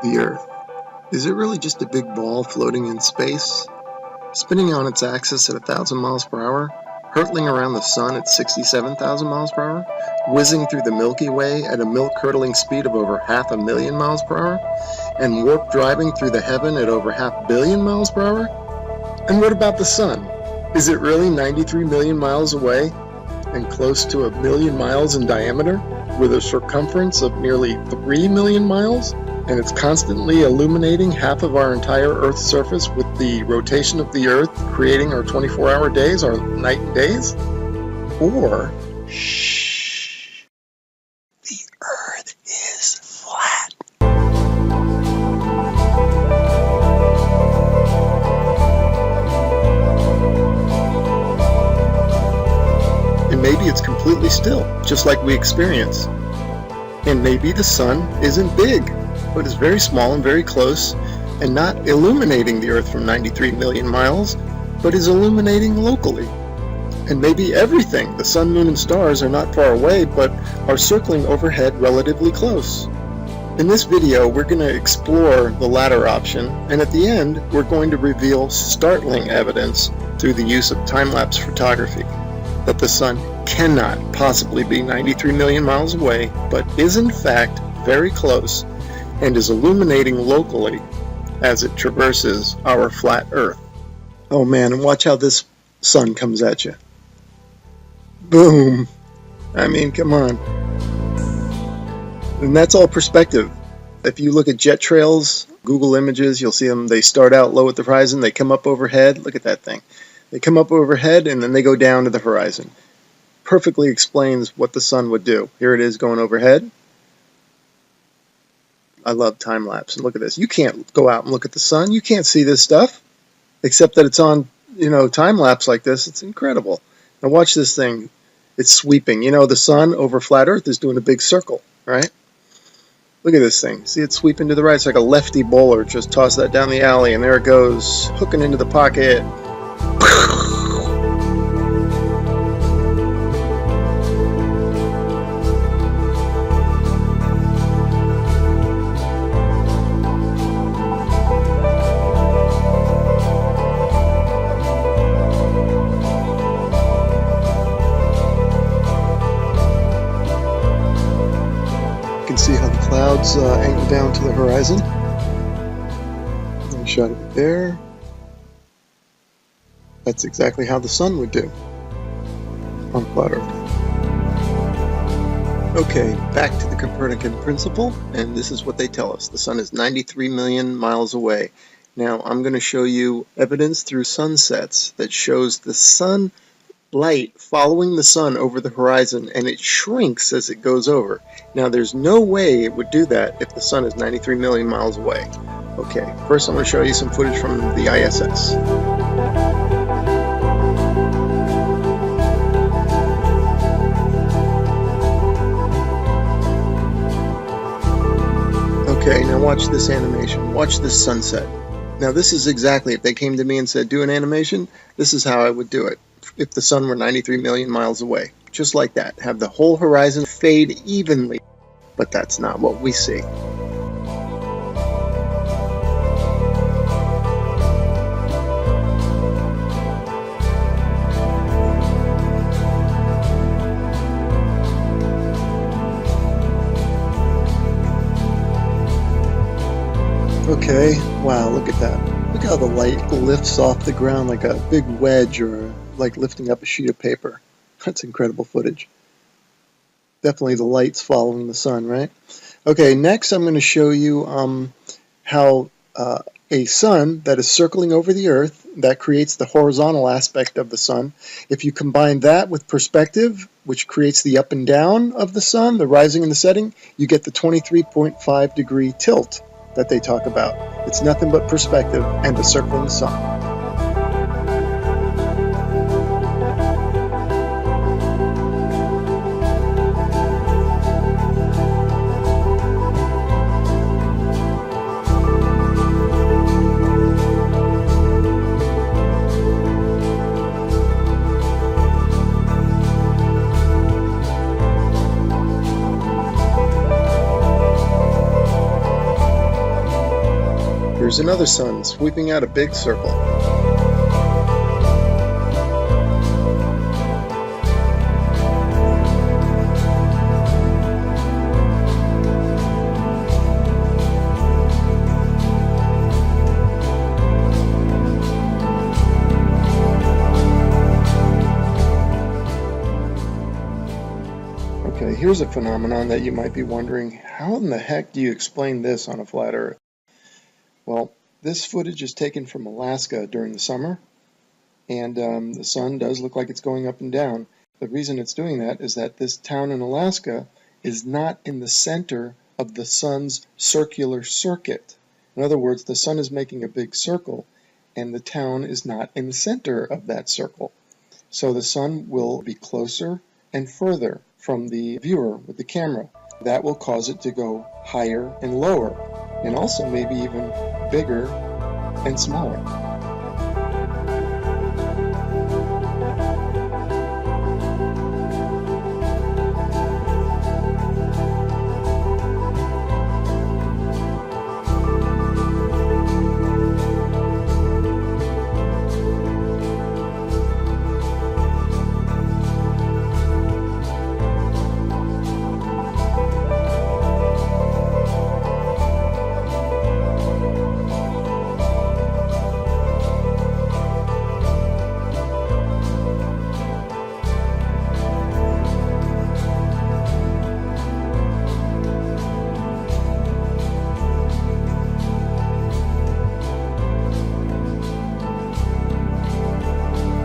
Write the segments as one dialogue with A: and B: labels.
A: The Earth. Is it really just a big ball floating in space? Spinning on its axis at 1,000 miles per hour? Hurtling around the sun at 67,000 miles per hour? Whizzing through the Milky Way at a milk-curdling speed of over 500,000 miles per hour? And warp driving through the heaven at over 500 million miles per hour? And what about the sun? Is it really 93 million miles away and close to 1 million miles in diameter, with a circumference of nearly 3 million miles? And it's constantly illuminating half of our entire Earth's surface with the rotation of the Earth, creating our 24-hour days, our night and days? Or, shh, the Earth is flat. And maybe it's completely still, just like we experience. And maybe the sun isn't big, but is very small and very close, and not illuminating the Earth from 93 million miles, but is illuminating locally. And maybe everything, the sun, moon, and stars, are not far away, but are circling overhead relatively close. In this video, we're going to explore the latter option, and at the end, we're going to reveal startling evidence through the use of time-lapse photography that the sun cannot possibly be 93 million miles away, but is in fact very close, and is illuminating locally as it traverses our flat Earth. Oh man, and watch how this sun comes at you. Boom! I mean, come on. And that's all perspective. If you look at jet trails, Google Images, you'll see them. They start out low at the horizon, they come up overhead. Look at that thing. They come up overhead and then they go down to the horizon. Perfectly explains what the sun would do. Here it is going overhead. I love time lapse. And look at this. You can't go out and look at the sun. You can't see this stuff, except that it's on, time lapse like this. It's incredible. Now watch this thing. It's sweeping. The sun over flat Earth is doing a big circle, right? Look at this thing. See it sweeping to the right. It's like a lefty bowler. Just toss that down the alley, and there it goes, hooking into the pocket. See how the clouds angle down to the horizon. I shot it there. That's exactly how the sun would do on flat Earth. Okay, back to the Copernican principle, and this is what they tell us. The sun is 93 million miles away. Now, I'm going to show you evidence through sunsets that shows the sun light following the sun over the horizon, and it shrinks as it goes over. Now there's no way it would do that if the sun is 93 million miles away. Okay, first I'm going to show you some footage from the ISS. Okay, now watch this animation. Watch this sunset. Now this is exactly, if they came to me and said do an animation, this is how I would do it. If the sun were 93 million miles away. Just like that. Have the whole horizon fade evenly. But that's not what we see. Okay, wow, look at that. Look how the light lifts off the ground like a big wedge, or like lifting up a sheet of paper. That's incredible footage. Definitely the light's following the sun, right? Okay, next I'm going to show you how a sun that is circling over the Earth, that creates the horizontal aspect of the sun. If you combine that with perspective, which creates the up and down of the sun, the rising and the setting, you get the 23.5 degree tilt that they talk about. It's nothing but perspective and the circling sun. Here's another sun sweeping out a big circle. Okay, here's a phenomenon that you might be wondering, how in the heck do you explain this on a flat Earth? Well, this footage is taken from Alaska during the summer, and the sun does look like it's going up and down. The reason it's doing that is that this town in Alaska is not in the center of the sun's circular circuit. In other words, the sun is making a big circle, and the town is not in the center of that circle. So the sun will be closer and further from the viewer with the camera. That will cause it to go higher and lower, and also maybe even bigger and smaller.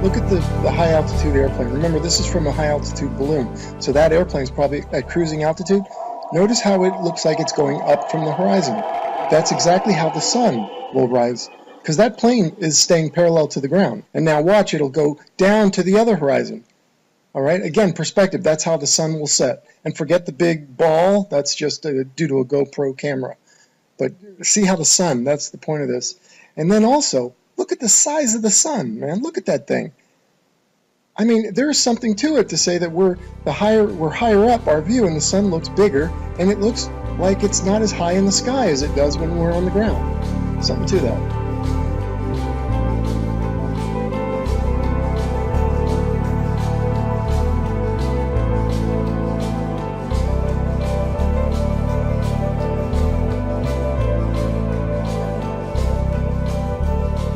A: Look at the high altitude airplane. Remember, this is from a high altitude balloon, so that airplane is probably at cruising altitude. Notice how it looks like it's going up from the horizon. That's exactly how the sun will rise, because that plane is staying parallel to the ground. And now watch, it'll go down to the other horizon. All right, again, perspective, that's how the sun will set. And forget the big ball, that's just due to a GoPro camera. But see how the sun, that's the point of this. And then also, look at the size of the sun, man. Look at that thing. I mean, there is something to it to say that we're higher up our view and the sun looks bigger, and it looks like it's not as high in the sky as it does when we're on the ground. Something to that.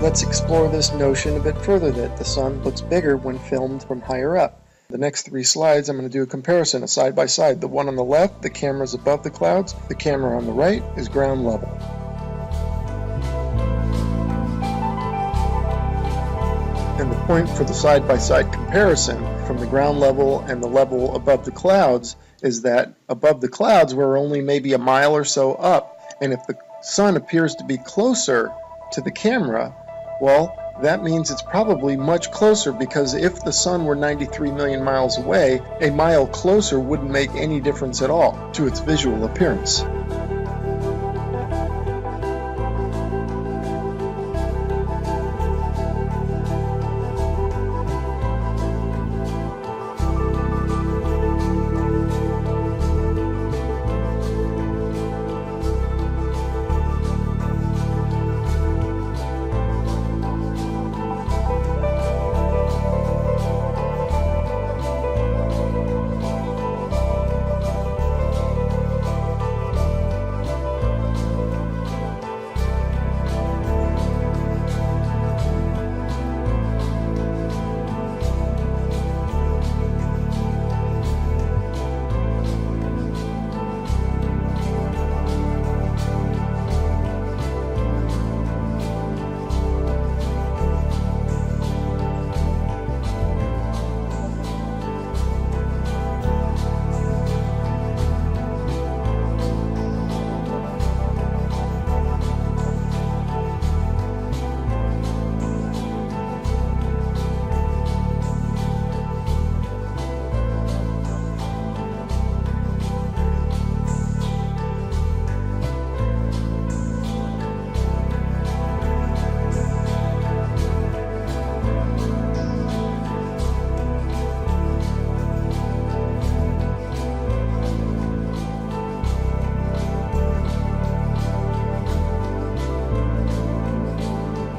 A: Let's explore this notion a bit further, that the sun looks bigger when filmed from higher up. The next 3 slides, I'm going to do a comparison, a side by side. The one on the left, the camera is above the clouds. The camera on the right is ground level. And the point for the side-by-side comparison from the ground level and the level above the clouds is that above the clouds we're only maybe a mile or so up, and if the sun appears to be closer to the camera, well, that means it's probably much closer, because if the sun were 93 million miles away, a mile closer wouldn't make any difference at all to its visual appearance.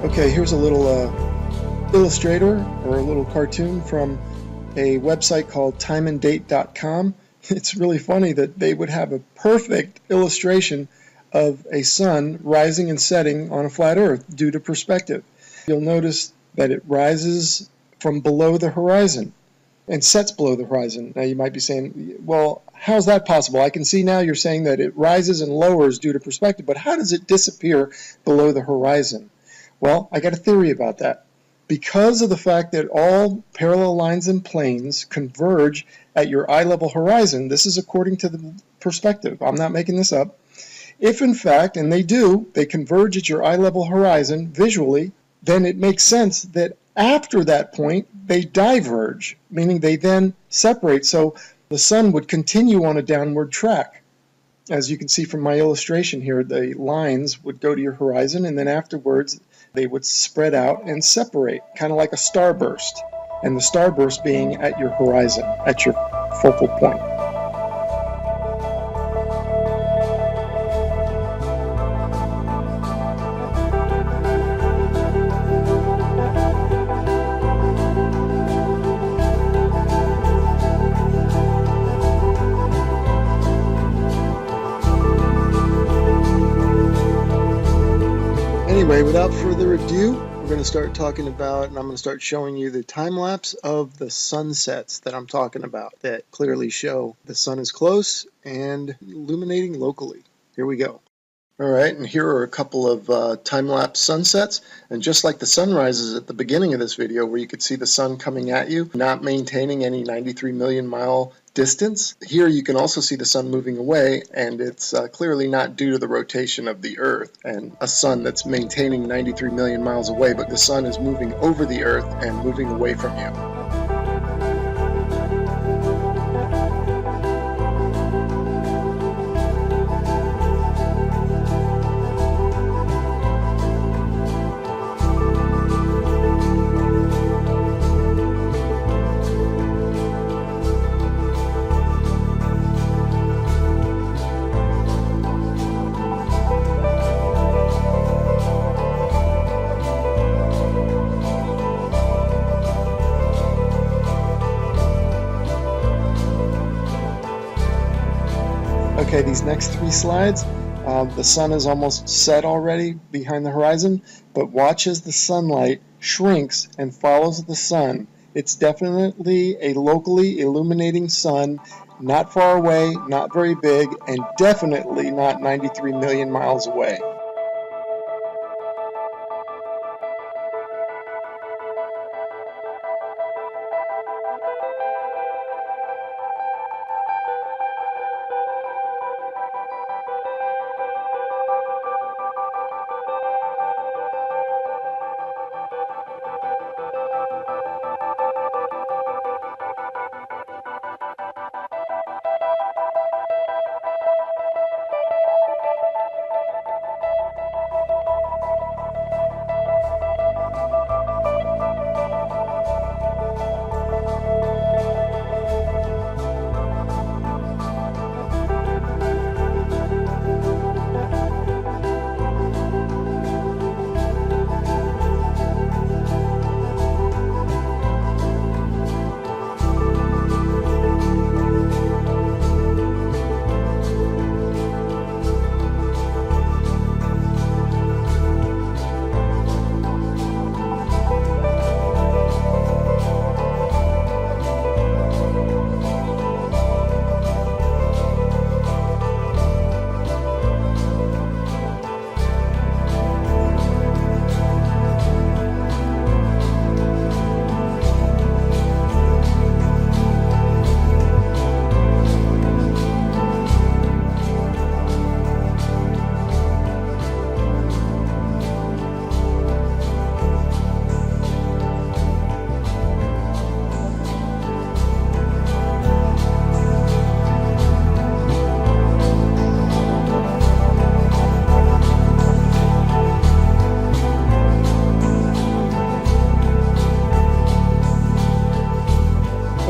A: Okay, here's a little illustrator or a little cartoon from a website called timeanddate.com. It's really funny that they would have a perfect illustration of a sun rising and setting on a flat earth due to perspective. You'll notice that it rises from below the horizon and sets below the horizon. Now you might be saying, well, how's that possible? I can see now you're saying that it rises and lowers due to perspective, but how does it disappear below the horizon? Well, I got a theory about that. Because of the fact that all parallel lines and planes converge at your eye level horizon, this is according to the perspective, I'm not making this up. If in fact, and they do, they converge at your eye level horizon visually, then it makes sense that after that point they diverge, meaning they then separate. So the sun would continue on a downward track. As you can see from my illustration here, the lines would go to your horizon, and then afterwards they would spread out and separate, kind of like a starburst, and the starburst being at your horizon, at your focal point. Anyway, without further ado, we're going to start talking about, and I'm going to start showing you the time lapse of the sunsets that I'm talking about that clearly show the sun is close and illuminating locally. Here we go. All right, and here are a couple of time-lapse sunsets, and just like the sunrises at the beginning of this video where you could see the sun coming at you, not maintaining any 93 million mile distance, here you can also see the sun moving away, and it's clearly not due to the rotation of the Earth and a sun that's maintaining 93 million miles away, but the sun is moving over the Earth and moving away from you. Okay, these next three slides, the sun is almost set already behind the horizon, but watch as the sunlight shrinks and follows the sun. It's definitely a locally illuminating sun, not far away, not very big, and definitely not 93 million miles away.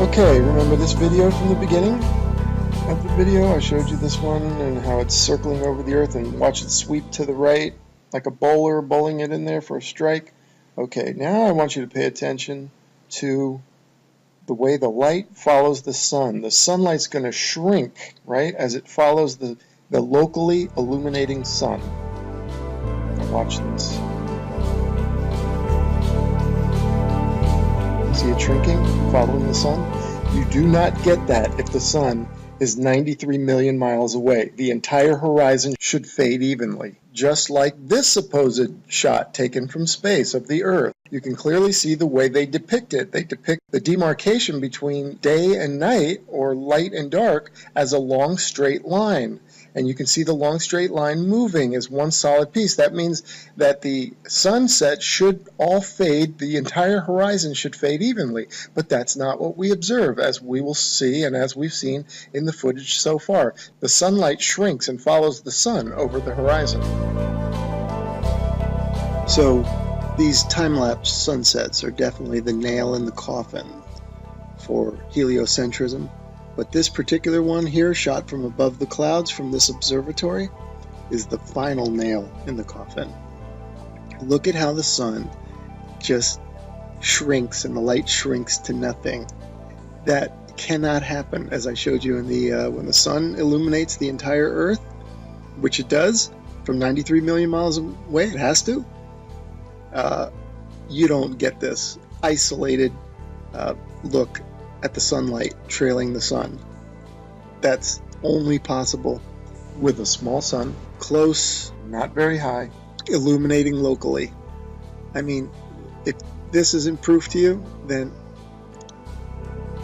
A: Okay, remember this video from the beginning of the video? I showed you this one and how it's circling over the Earth, and watch it sweep to the right like a bowler bowling it in there for a strike. Okay, now I want you to pay attention to the way the light follows the sun. The sunlight's going to shrink, right, as it follows the locally illuminating sun. Now watch this. See it shrinking, following the sun? You do not get that if the sun is 93 million miles away. The entire horizon should fade evenly, just like this supposed shot taken from space of the Earth. You can clearly see the way they depict it. They depict the demarcation between day and night, or light and dark, as a long straight line. And you can see the long straight line moving as one solid piece. That means that the sunset should all fade, the entire horizon should fade evenly. But that's not what we observe, as we will see and as we've seen in the footage so far. The sunlight shrinks and follows the sun over the horizon. So these time-lapse sunsets are definitely the nail in the coffin for heliocentrism. But this particular one here, shot from above the clouds from this observatory, is the final nail in the coffin. Look at how the sun just shrinks and the light shrinks to nothing. That cannot happen, as I showed you in the when the sun illuminates the entire Earth, which it does, from 93 million miles away, it has to. You don't get this isolated look at the sunlight trailing the sun. That's only possible with a small sun, close, not very high, illuminating locally. I mean, if this isn't proof to you, then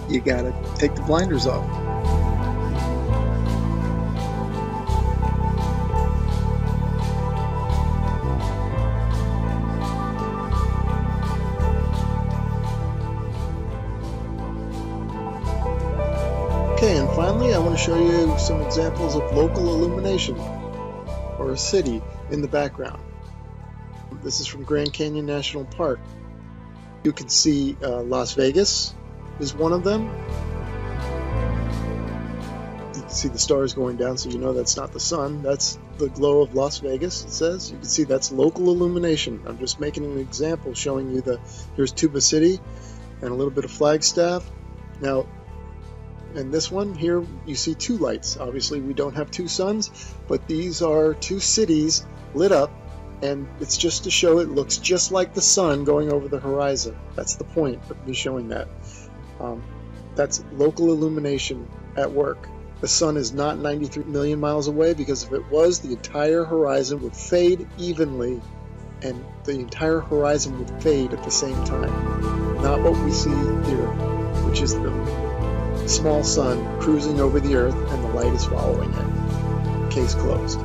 A: you gotta take the blinders off. Okay, and finally I want to show you some examples of local illumination, or a city in the background. This is from Grand Canyon National Park. You can see Las Vegas is one of them. You can see the stars going down, so you know that's not the sun. That's the glow of Las Vegas, it says. You can see that's local illumination. I'm just making an example showing you here's Tuba City and a little bit of Flagstaff. Now, in this one here, you see two lights. Obviously, we don't have two suns, but these are two cities lit up, and it's just to show it looks just like the sun going over the horizon. That's the point of me showing that. That's local illumination at work. The sun is not 93 million miles away, because if it was, the entire horizon would fade evenly, and the entire horizon would fade at the same time. Not what we see here, which is the small sun cruising over the Earth and the light is following it. Case closed.